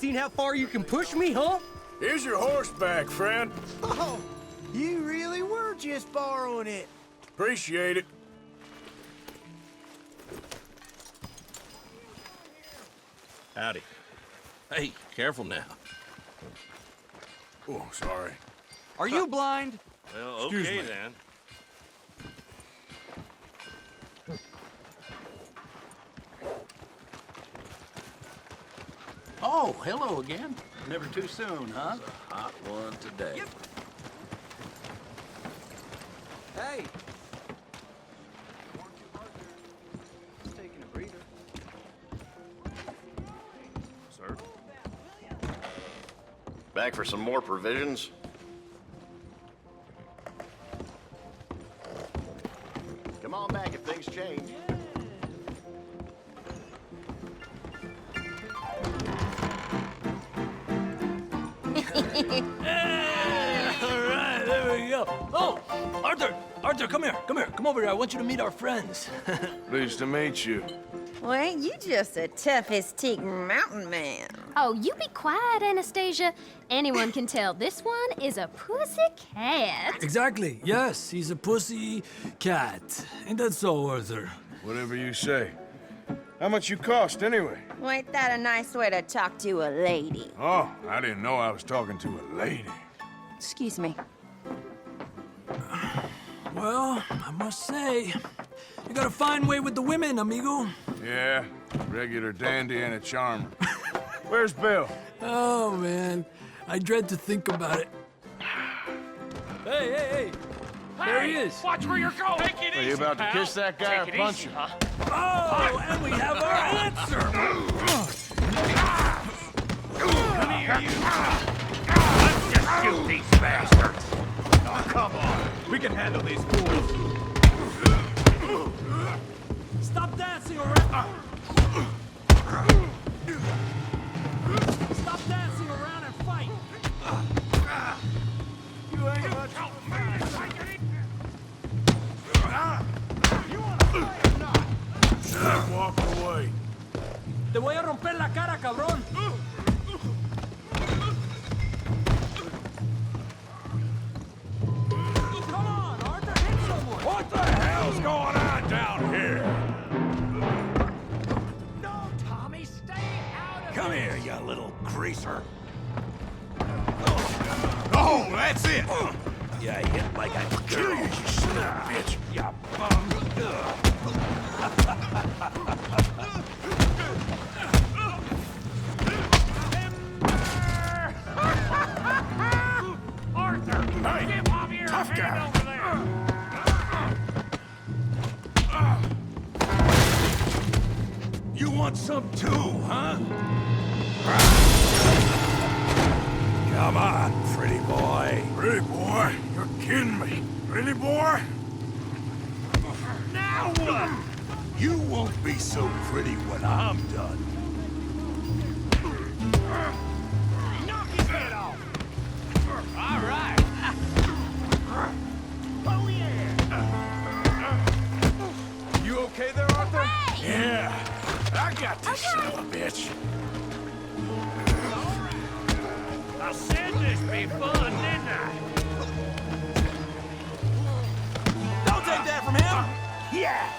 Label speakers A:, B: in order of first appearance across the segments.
A: seen how far you can push me, huh?
B: Here's your horseback, friend.
C: Oh, you really were just borrowing it.
B: Appreciate it.
D: Howdy. Hey, careful now.
B: Oh, sorry.
C: Are you blind?
D: Well,
B: Excuse
D: okay
B: me.
D: then.
E: Oh, hello again. Never too soon, huh?
D: Hot one today.
C: Yep. Hey. Just taking a breather.
D: Sir?
F: Back for some more provisions? Come on back if things change.
G: All right, there we go. Oh, Arthur, come here. Come over here. I want you to meet our friends.
B: Pleased to meet you.
H: Well, ain't you just a tough-as-teak mountain man?
I: Oh, you be quiet, Anastasia. Anyone can tell this one is a pussy cat.
G: Exactly. Yes, he's a pussy cat. Ain't that so, Arthur?
B: Whatever you say. How much you cost, anyway?
H: Well, ain't that a nice way to talk to a lady?
B: Oh, I didn't know I was talking to a lady.
H: Excuse me.
G: Well, I must say, you got a fine way with the women, amigo.
B: Yeah, regular dandy and a charmer. Where's Bill?
G: Oh, man. I dread to think about it. Hey! There he is.
J: Watch where you're going. Take it
B: Are
J: easy,
B: you about to
J: pal.
B: kiss that guy or
J: Take it
B: punch
J: easy,
B: him?
J: huh?
G: Oh, and we have our answer.
J: Come here, you. Let's just shoot these bastards. Oh, come on. We can handle these fools.
G: Stop dancing around. Stop dancing around and fight.
B: You ain't much.
J: You want to play or not?
B: Stop walking away.
G: Te voy a romper la cara, cabrón. Come on, Arthur, hit someone.
J: What the hell's going on down here?
C: No, Tommy, stay out of
J: Come here, you little greaser. Oh, that's it. You hit like a kill you, son of a bitch. You bum. Arthur,
B: Hey,
J: give Mom your
B: tough
J: hand
B: guy.
J: over there.
B: You want some too, huh?
J: Come on, pretty boy.
B: Pretty boy? You're kidding me. Pretty boy?
J: Now what?
B: You won't be so pretty when I'm done.
J: Knock his head off. All right. Oh, yeah.
B: You okay there, Arthur?
J: Yeah, I got this son of a bitch. I said this be fun, didn't I?
G: Don't take that from him.
J: Yeah.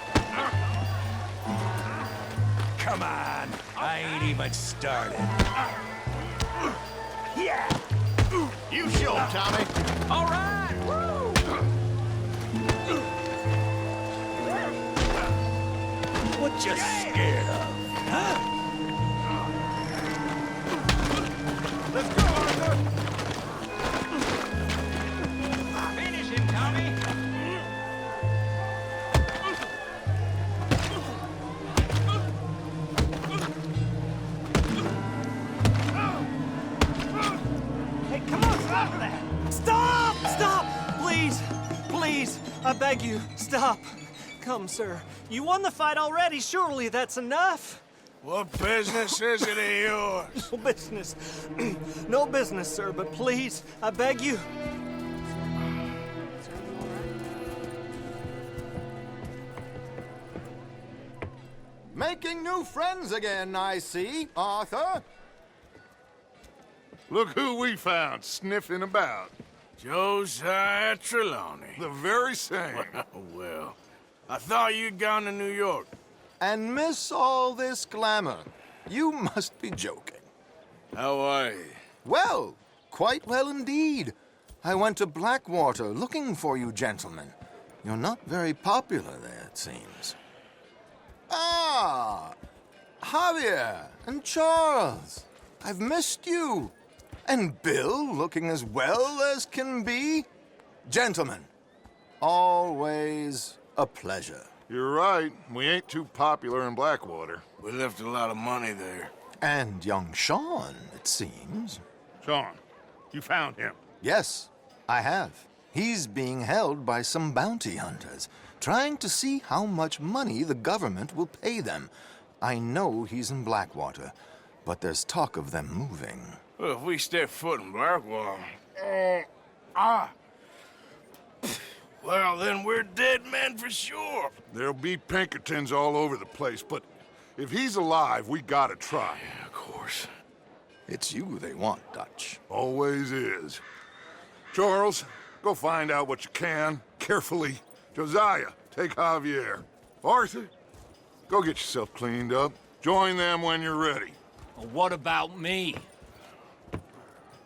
J: Come on, I ain't even started. Yeah.
F: You show him, Tommy.
J: All right. Woo.
G: What you scared of? Huh?
B: Let's go, Arthur!
J: Finish him, Tommy.
C: Hey, come on, stop that! Stop! Stop! Please! Please! I beg you, stop! Come, sir. You won the fight already. Surely that's enough.
B: What business is it of yours?
C: No business. No business, sir, but please, I beg you.
K: Making new friends again, I see, Arthur.
B: Look who we found sniffing about. Josiah Trelawney.
F: The very same.
B: Well, I thought you'd gone to New York.
F: And miss all this glamour. You must be joking.
B: How are you?
F: Well, quite well indeed. I went to Blackwater looking for you gentlemen. You're not very popular there, it seems. Ah, Javier and Charles. I've missed you. And Bill looking as well as can be. Gentlemen, always a pleasure.
B: You're right. We ain't too popular in Blackwater. We left a lot of money there.
F: And young Sean, it seems.
J: Sean, you found him.
F: Yes, I have. He's being held by some bounty hunters, trying to see how much money the government will pay them. I know he's in Blackwater, but there's talk of them moving.
B: Well, if we step foot in Blackwater... well, then we're dead men for sure.
J: There'll be Pinkertons all over the place, but if he's alive, we gotta try.
B: Yeah, of course.
F: It's you they want, Dutch.
J: Always is. Charles, go find out what you can, carefully. Josiah, take Javier. Arthur, go get yourself cleaned up. Join them when you're ready.
G: Well, what about me?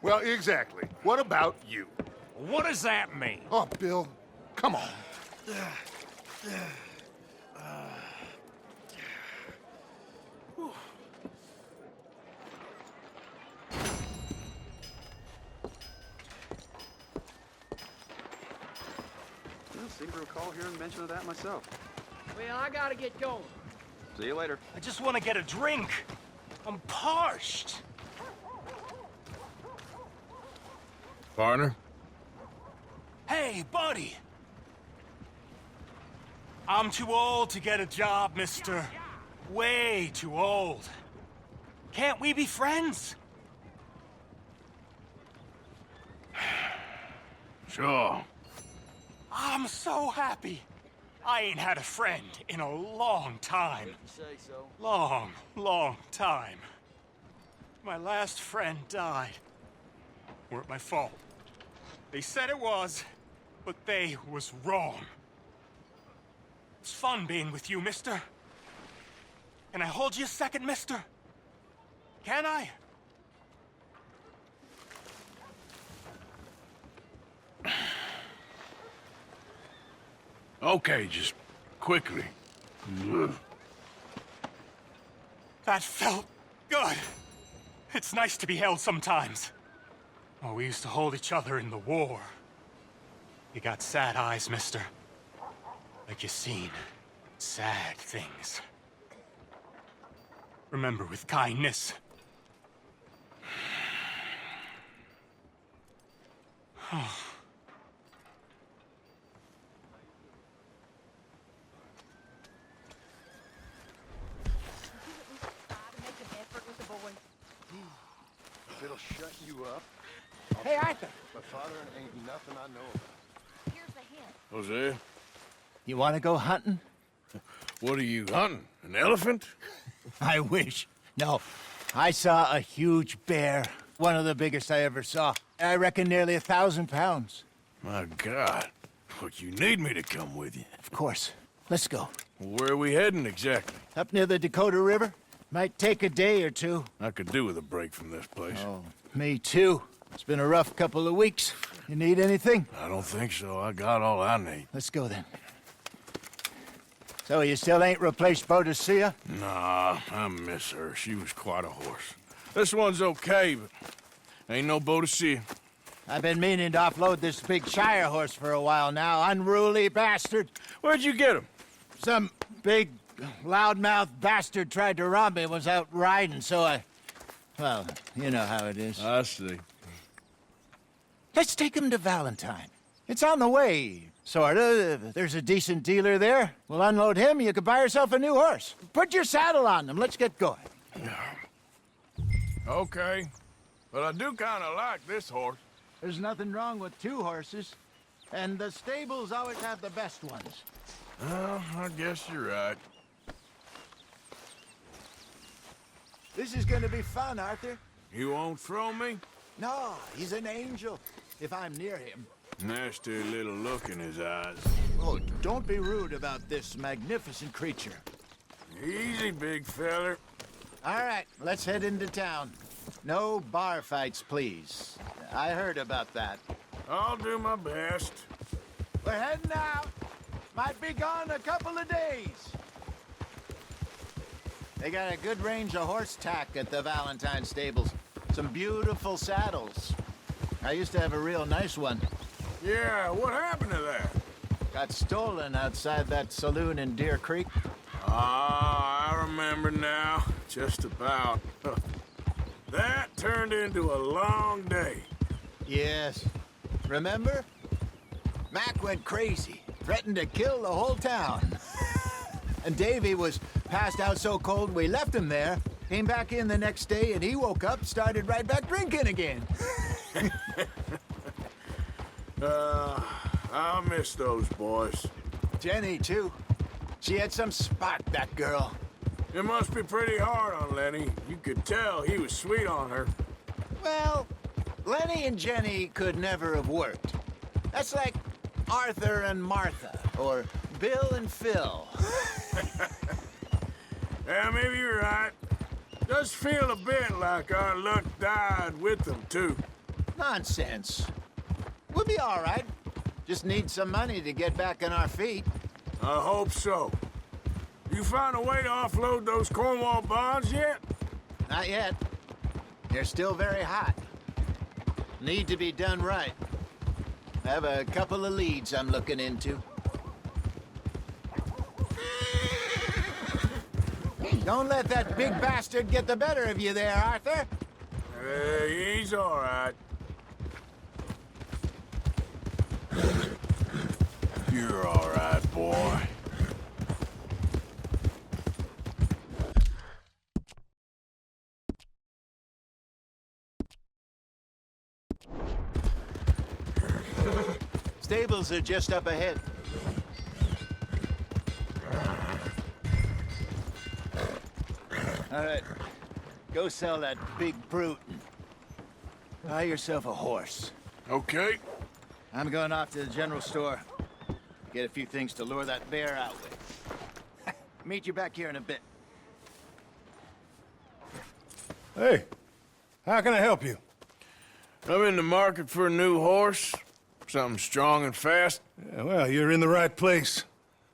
J: Well, exactly. What about you?
G: What does that mean?
J: Oh, Bill, come on.
K: I don't seem to recall hearing mention of that myself.
A: Well, I gotta get going.
K: See you later.
C: I just want to get a drink. I'm parched.
B: Partner?
C: Hey, buddy. I'm too old to get a job, mister. Way too old. Can't we be friends?
B: Sure.
C: I'm so happy. I ain't had a friend in a long time. Long, long time. My last friend died. Weren't my fault. They said it was, but they was wrong. It's fun being with you, mister. Can I hold you a second, mister? Can I?
B: Okay, just quickly.
C: That felt good. It's nice to be held sometimes. Oh, we used to hold each other in the war. You got sad eyes, mister. Like you seen sad things. Remember with kindness.
F: If it'll shut you up.
A: Hey, Arthur.
F: My father ain't nothing I know about.
I: Here's a hint.
B: Jose,
E: You want to go hunting?
B: what are you hunting? An elephant?
E: I wish. No, I saw a huge bear. One of the biggest I ever saw. I reckon nearly 1,000 pounds.
B: My God. But you need me to come with you.
E: Of course. Let's go.
B: Where are we heading exactly?
E: Up near the Dakota River. Might take a day or two.
B: I could do with a break from this place.
E: Oh, me too. It's been a rough couple of weeks. You need anything?
B: I don't think so. I got all I need.
E: Let's go then. So you still ain't replaced Boadicea?
B: Nah, I miss her. She was quite a horse. This one's okay, but ain't no Boadicea.
E: I've been meaning to offload this big Shire horse for a while now. Unruly bastard.
B: Where'd you get him?
E: Some big, loudmouth bastard tried to rob me and was out riding, so I... Well, you know how it is.
B: I see.
E: Let's take him to Valentine. It's on the way, sorta. If there's a decent dealer there, we'll unload him, you could buy yourself a new horse. Put your saddle on him, let's get going.
B: Okay. But I do kind of like this horse.
E: There's nothing wrong with two horses, and the stables always have the best ones.
B: Well, I guess you're right.
E: This is gonna be fun, Arthur.
B: You won't throw me?
E: No, he's an angel, if I'm near him.
B: Nasty little look in his eyes.
E: Oh, don't be rude about this magnificent creature.
B: Easy, big feller.
E: All right, let's head into town. No bar fights, please. I heard about that.
B: I'll do my best.
E: We're heading out. Might be gone a couple of days. They got a good range of horse tack at the Valentine stables. Some beautiful saddles. I used to have a real nice one.
B: Yeah, what happened to that?
E: Got stolen outside that saloon in Deer Creek.
B: Ah, I remember now. Just about. That turned into a long day.
E: Yes. Remember? Mac went crazy, threatened to kill the whole town. And Davy was passed out so cold we left him there. Came back in the next day and he woke up, started right back drinking again.
B: I'll miss those boys.
E: Jenny, too. She had some spark, that girl.
B: It must be pretty hard on Lenny. You could tell he was sweet on her.
E: Well, Lenny and Jenny could never have worked. That's like Arthur and Martha, or Bill and Phil.
B: Yeah, maybe you're right. Does feel a bit like our luck died with them, too.
E: Nonsense. We'll be all right. Just need some money to get back on our feet.
B: I hope so. You found a way to offload those Cornwall bonds yet?
E: Not yet. They're still very hot. Need to be done right. I have a couple of leads I'm looking into. Don't let that big bastard get the better of you there, Arthur.
B: He's all right. You're all right, boy.
E: Stables are just up ahead. All right, go sell that big brute. Buy yourself a horse.
B: Okay.
E: I'm going off to the general store. Get a few things to lure that bear out with. Meet you back here in a bit.
L: Hey, how can I help you?
B: I'm in the market for a new horse. Something strong and fast.
L: Yeah, well, you're in the right place.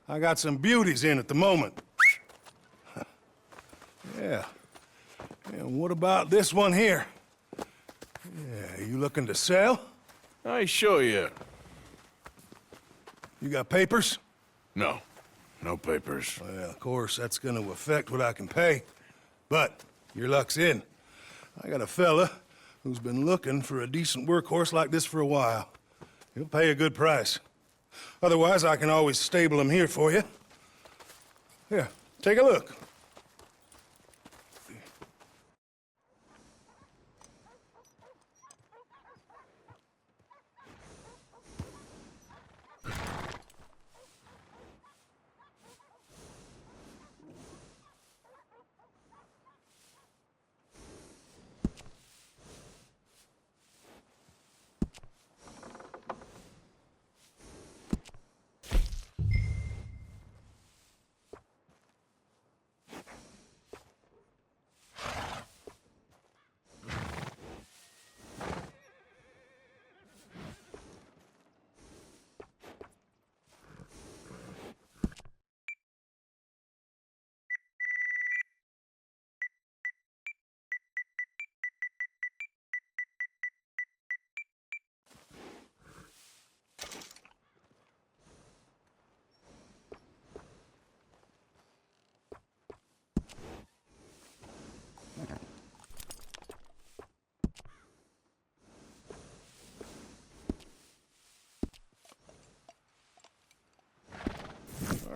L: I got some beauties in at the moment. Yeah. And what about this one here? Yeah, you looking to sell?
B: I ain't sure yet.
L: You got papers?
B: No. No papers.
L: Well, of course, that's gonna affect what I can pay. But your luck's in. I got a fella who's been looking for a decent workhorse like this for a while. He'll pay a good price. Otherwise, I can always stable him here for you. Here, take a look.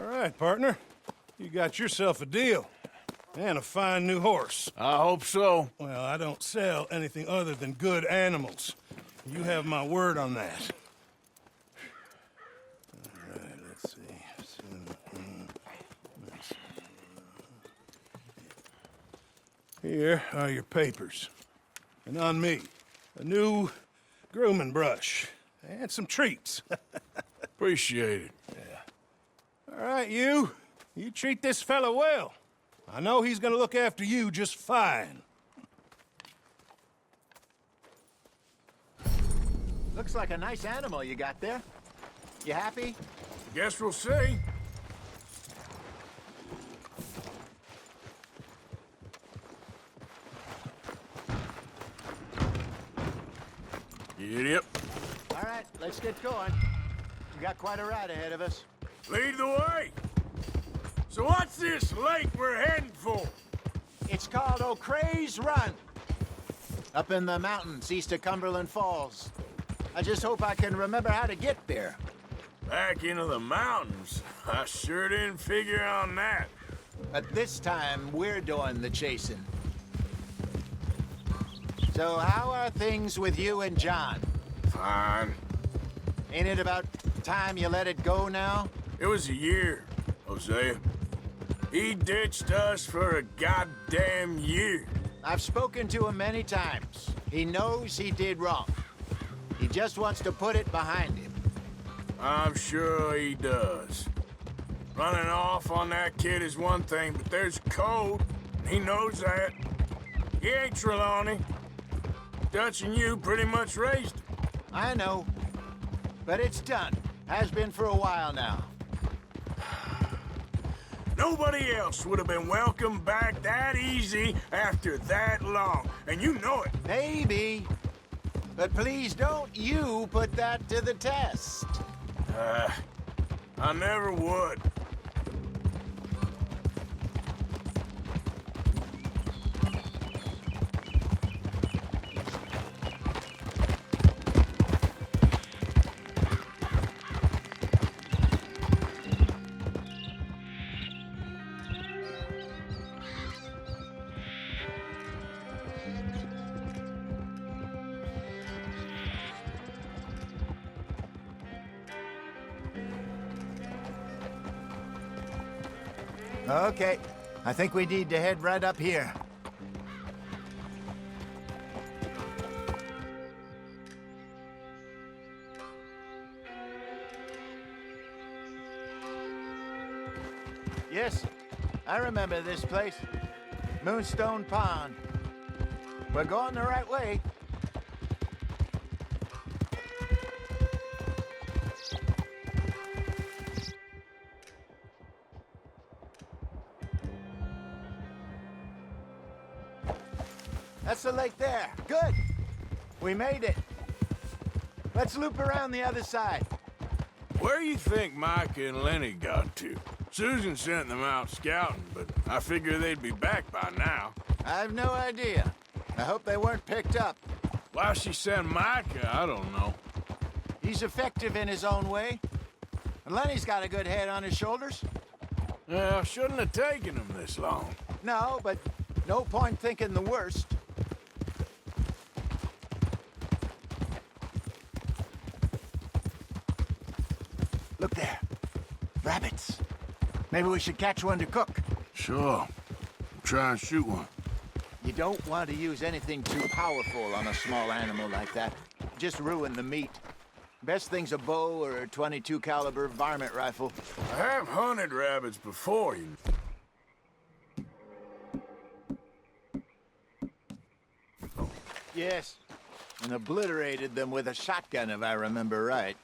L: All right, partner. You got yourself a deal. And a fine new horse.
B: I hope so.
L: Well, I don't sell anything other than good animals. You have my word on that. All right, let's see. Here are your papers. And on me. a new grooming brush, and some treats.
B: Appreciate it.
L: All right, you treat this fella well. I know he's gonna look after you just fine.
E: Looks like a nice animal you got there. You happy?
B: Guess we'll see. Yep.
E: All right, let's get going. We got quite a ride ahead of us.
B: Lead the way. So what's this lake we're heading for?
E: It's called O'Creagh's Run. Up in the mountains east of Cumberland Falls. I just hope I can remember how to get there.
B: Back into the mountains? I sure didn't figure on that.
E: But this time, we're doing the chasing. So how are things with you and John?
B: Fine.
E: Ain't it about time you let it go now?
B: It was a year, Hosea. He ditched us for a goddamn year.
E: I've spoken to him many times. He knows he did wrong. He just wants to put it behind him.
B: I'm sure he does. Running off on that kid is one thing, but there's code. He knows that. He ain't Trelawney. Dutch and you pretty much raised him.
E: I know. But it's done. Has been for a while now.
B: Nobody else would have been welcomed back that easy after that long. And you know it.
E: Maybe. But please don't you put that to the test.
B: I never would.
E: Okay. I think we need to head right up here. Yes, I remember this place. Moonstone Pond. We're going the right way. That's the lake there. Good. We made it. Let's loop around the other side.
B: Where you think Micah and Lenny got to? Susan sent them out scouting, but I figure they'd be back by now.
E: I have no idea. I hope they weren't picked up.
B: Why she sent Micah, I don't know.
E: He's effective in his own way. And Lenny's got a good head on his shoulders.
B: Well, shouldn't have taken him this long.
E: No, but no point thinking the worst. Look there. Rabbits. Maybe we should catch one to cook.
B: Sure. Try and shoot one.
E: You don't want to use anything too powerful on a small animal like that. Just ruin the meat. Best thing's a bow or a .22 caliber varmint rifle.
B: I have hunted rabbits before, you know.
E: Yes. And obliterated them with a shotgun, if I remember right.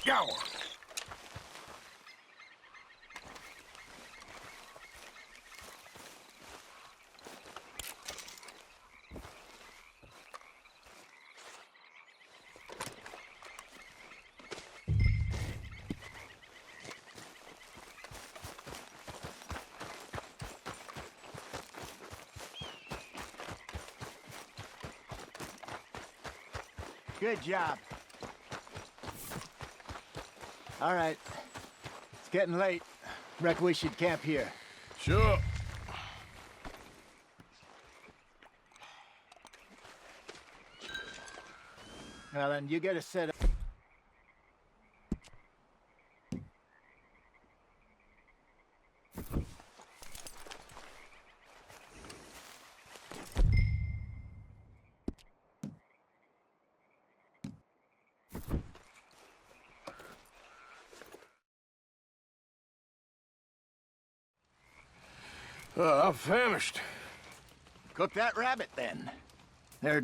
B: Gower.
E: Good job. All right. It's getting late. Reckon we should camp here.
B: Sure.
E: Well, then you get a set up.
B: I'm famished.
E: Cook that rabbit, then. They're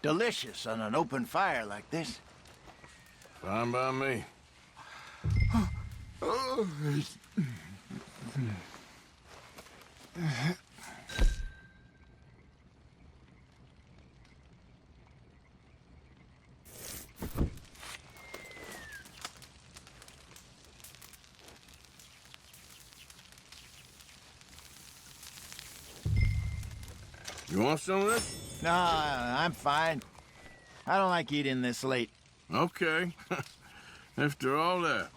E: delicious on an open fire like this.
B: Fine by me. You want some of this?
E: No, I'm fine. I don't like eating this late.
B: Okay. After all that.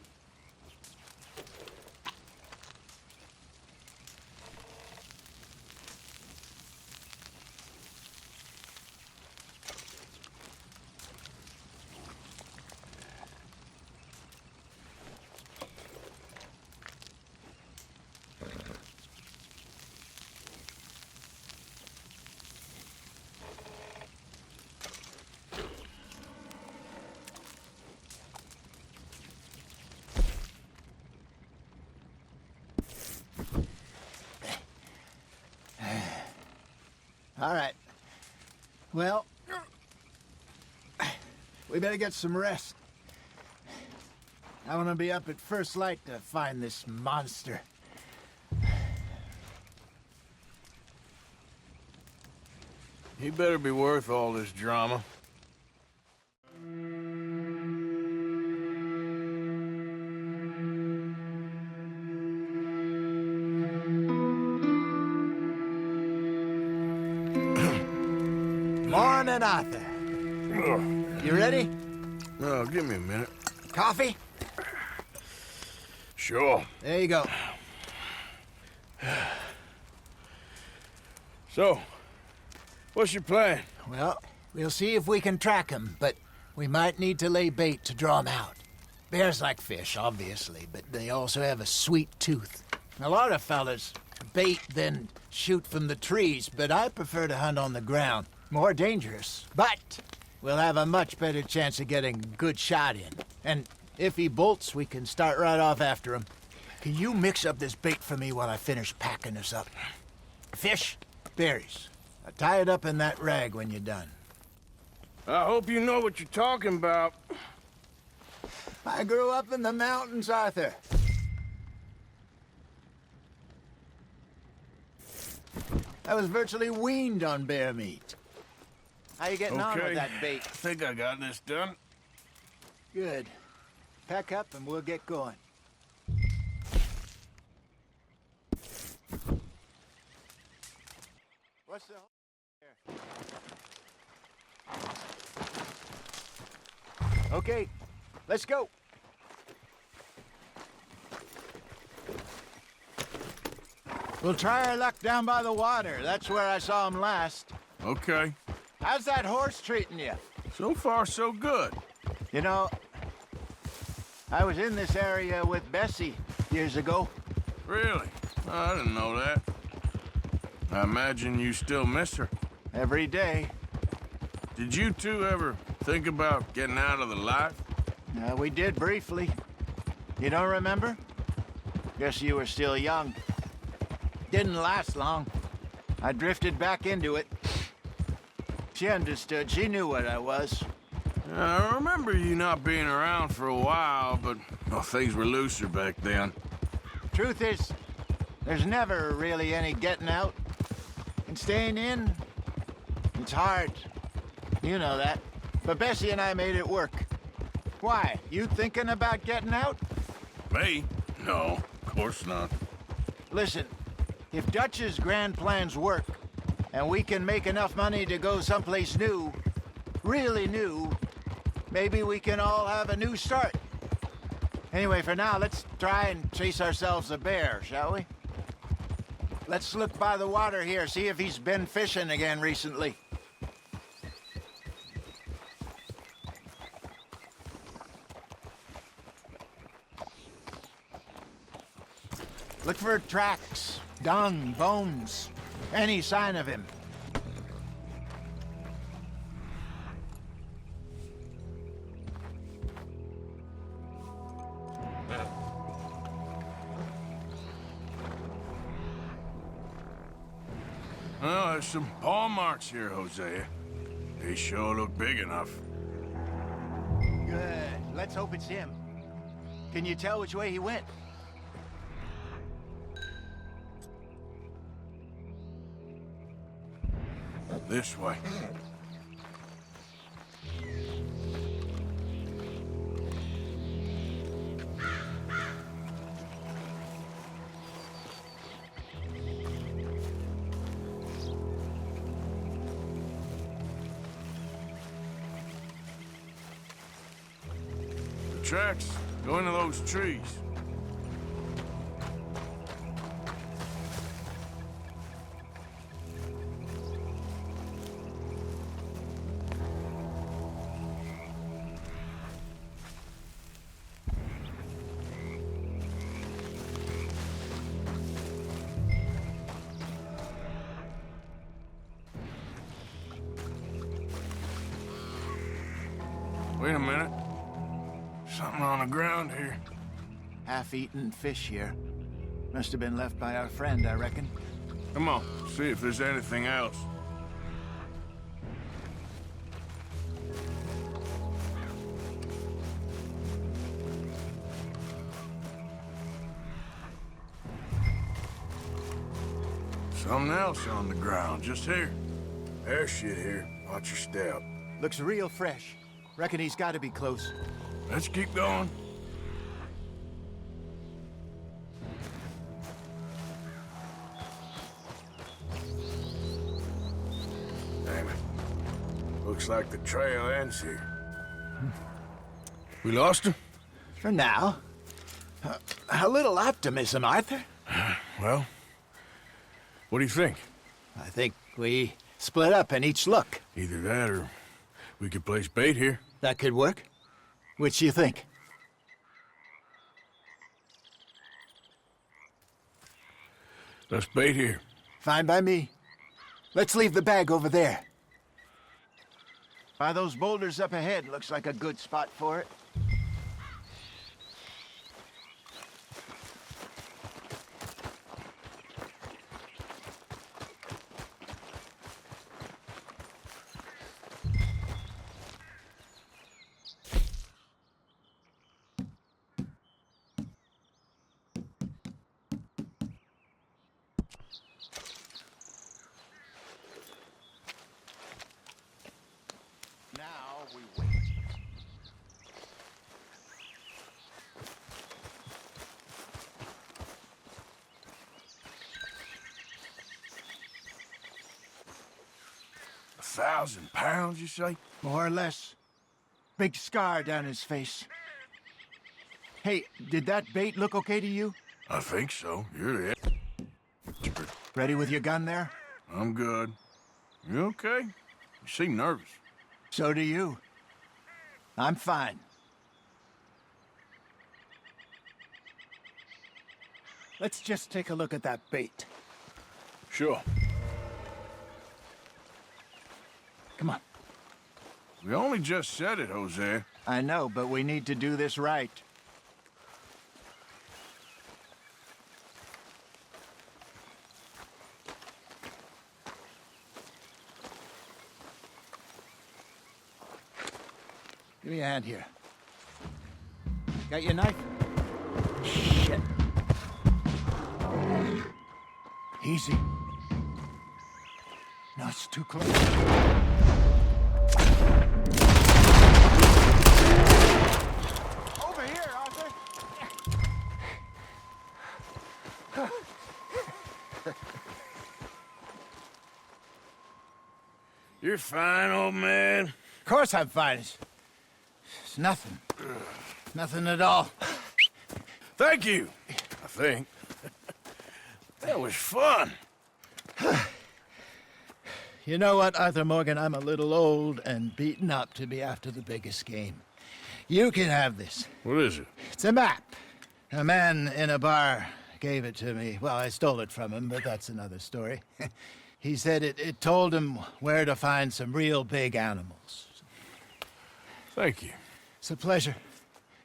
E: All right. Well, we better get some rest. I want to be up at first light to find this monster.
B: He better be worth all this drama.
E: Morning, Arthur. You ready?
B: No, give me a minute.
E: Coffee?
B: Sure.
E: There you go.
B: So, what's your plan?
E: Well, we'll see if we can track him, but we might need to lay bait to draw him out. Bears like fish, obviously, but they also have a sweet tooth. A lot of fellas bait, then shoot from the trees, but I prefer to hunt on the ground. More dangerous, but we'll have a much better chance of getting a good shot in. And if he bolts, we can start right off after him. Can you mix up this bait for me while I finish packing this up? Fish, berries. I'll tie it up in that rag when you're done.
B: I hope you know what you're talking about.
E: I grew up in the mountains, Arthur. I was virtually weaned on bear meat. How you getting on with that bait?
B: I think I got this done.
E: Good. Pack up and we'll get going. What's the here? Okay, let's go. We'll try our luck down by the water. That's where I saw him last.
B: Okay.
E: How's that horse treating you?
B: So far, so good.
E: You know, I was in this area with Bessie years ago.
B: Really? I didn't know that. I imagine you still miss her.
E: Every day.
B: Did you two ever think about getting out of the life?
E: We did briefly. You don't remember? Guess you were still young. Didn't last long. I drifted back into it. She understood. She knew what I was.
B: I remember you not being around for a while, but well, things were looser back then.
E: Truth is, there's never really any getting out. And staying in, it's hard. You know that. But Bessie and I made it work. Why? You thinking about getting out?
B: Me? No, of course not.
E: Listen, if Dutch's grand plans work, and we can make enough money to go someplace new, really new, maybe we can all have a new start. Anyway, for now, let's try and chase ourselves a bear, shall we? Let's look by the water here, see if he's been fishing again recently. Look for tracks, dung, bones, any sign of him.
B: Well, there's some paw marks here, Hosea. They sure look big enough.
E: Good. Let's hope it's him. Can you tell which way he went?
B: This way. The tracks go into those trees. Wait a minute. Something on the ground here.
E: Half-eaten fish here. Must have been left by our friend, I reckon.
B: Come on, see if there's anything else. Something else on the ground, just here. There's shit here. Watch your step.
E: Looks real fresh. Reckon he's got to be close.
B: Let's keep going. Damn it. Looks like the trail ends here. We lost him?
E: For now. A little optimism, Arthur.
B: Well, what do you think?
E: I think we split up and each look.
B: Either that or we could place bait here.
E: That could work. Which do you think?
B: Let's bait here.
E: Fine by me. Let's leave the bag over there. By those boulders up ahead, looks like a good spot for it.
B: £1,000, you say?
E: More or less. Big scar down his face. Hey, did that bait look okay to you?
B: I think so. You're the expert.
E: Ready with your gun there?
B: I'm good. You okay? You seem nervous.
E: So do you. I'm fine. Let's just take a look at that bait.
B: Sure.
E: Come on.
B: We only just said it, Jose.
E: I know, but we need to do this right. Give me a hand here. Got your knife? Shit. Easy. No, it's too close. Over here, Arthur.
B: You're fine, old man.
E: Of course I'm fine. It's nothing. Nothing at all.
B: Thank you, I think. That was fun.
E: You know what, Arthur Morgan? I'm a little old and beaten up to be after the biggest game. You can have this.
B: What is it?
E: It's a map. A man in a bar gave it to me. Well, I stole it from him, but that's another story. He said it told him where to find some real big animals.
B: Thank you.
E: It's a pleasure.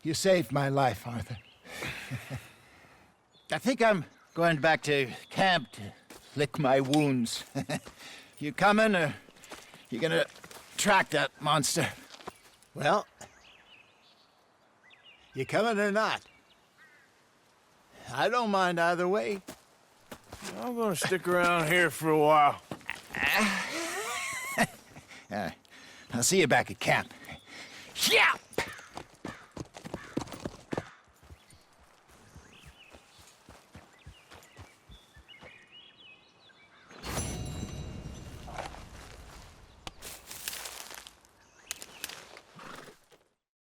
E: You saved my life, Arthur. I think I'm going back to camp to lick my wounds. You coming, or you gonna track that monster? Well, you coming or not? I don't mind either way.
B: I'm gonna stick around here for a while.
E: I'll see you back at camp. Yeah!